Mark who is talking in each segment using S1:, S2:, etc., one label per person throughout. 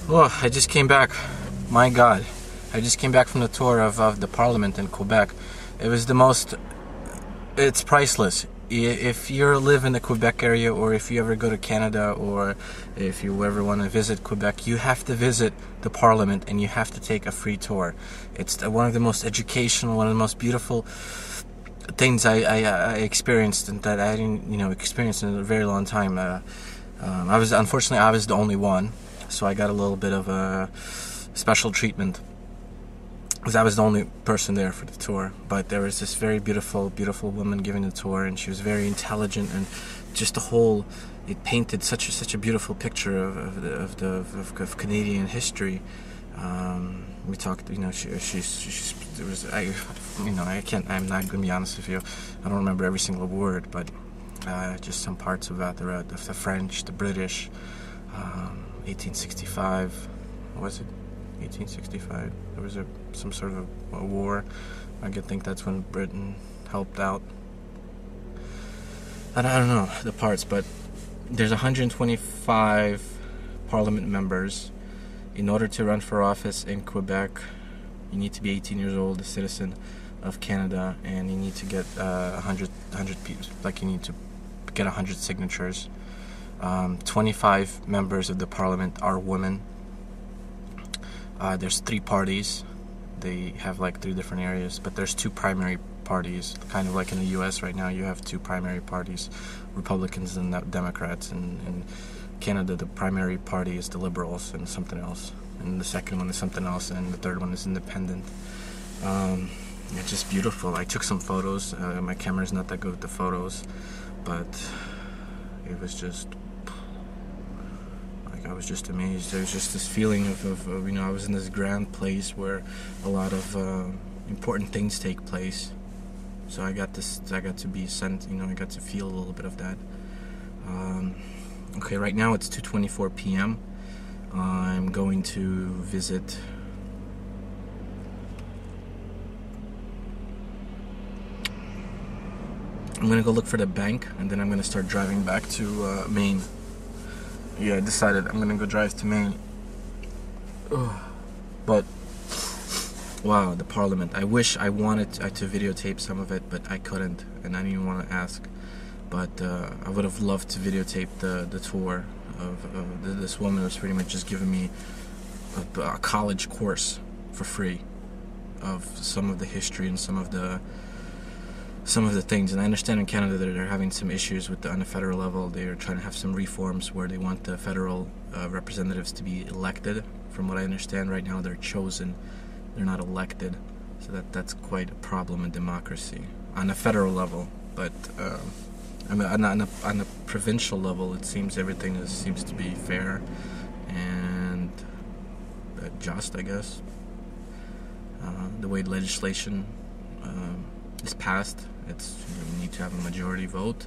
S1: Oh, I just came back. My God. I just came back from the tour of the Parliament in Quebec. It was the most... It's priceless. If you live in the Quebec area, or if you ever go to Canada, or if you ever want to visit Quebec, you have to visit the Parliament and you have to take a free tour. It's one of the most educational, one of the most beautiful things I experienced, and that I didn't experience in a very long time. Unfortunately I was the only one, so I got a little bit of a special treatment because I was the only person there for the tour. But there was this very beautiful woman giving the tour, and she was very intelligent, and just it painted such a beautiful picture of Canadian history. We talked, I'm not gonna be honest with you, I don't remember every single word, but just some parts of that, the French, the British, 1865, was it 1865? There was some sort of a war. I think that's when Britain helped out. And I don't know the parts, but there's 125 Parliament members. In order to run for office in Quebec, you need to be 18 years old, a citizen of Canada, and you need to get 100 people. Like, you need to get 100 signatures. 25 members of the Parliament are women. There's 3 parties. They have like 3 different areas, but there's 2 primary parties, kind of like in the US right now. You have 2 primary parties, Republicans and Democrats. And in Canada, the primary party is the Liberals and something else, and the second one is something else, and the third one is independent. It's just beautiful. I took some photos. My camera's not that good with the photos, but it was just... I was just amazed. There was just this feeling of I was in this grand place where a lot of important things take place. So I got to be sent, I got to feel a little bit of that. Okay, right now it's 2:24 p.m. I'm going to visit... I'm going to go look for the bank, and then I'm going to start driving back to Maine. Yeah, I decided I'm gonna go drive to Maine. But wow, the Parliament. I wish I wanted to videotape some of it, but I couldn't, and I didn't even want to ask. But I would have loved to videotape the tour of this woman was pretty much just giving me a college course for free of some of the history and some of the things. And I understand in Canada that they're having some issues on the federal level. They're trying to have some reforms where they want the federal representatives to be elected. From what I understand right now, they're chosen, they're not elected. So that's quite a problem in democracy on a federal level. But on a provincial level, it seems everything seems to be fair and just, I guess. The way legislation is passed, you need to have a majority vote.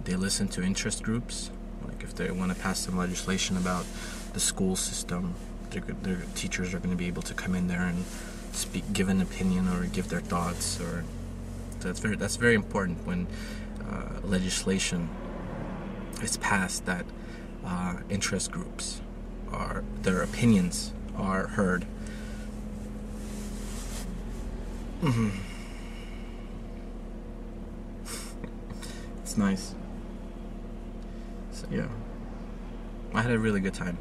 S1: They listen to interest groups. Like, if they want to pass some legislation about the school system, their teachers are going to be able to come in there and give an opinion or give their thoughts. Or that's very important when legislation is passed, that interest groups their opinions are heard. It's nice. So yeah, I had a really good time.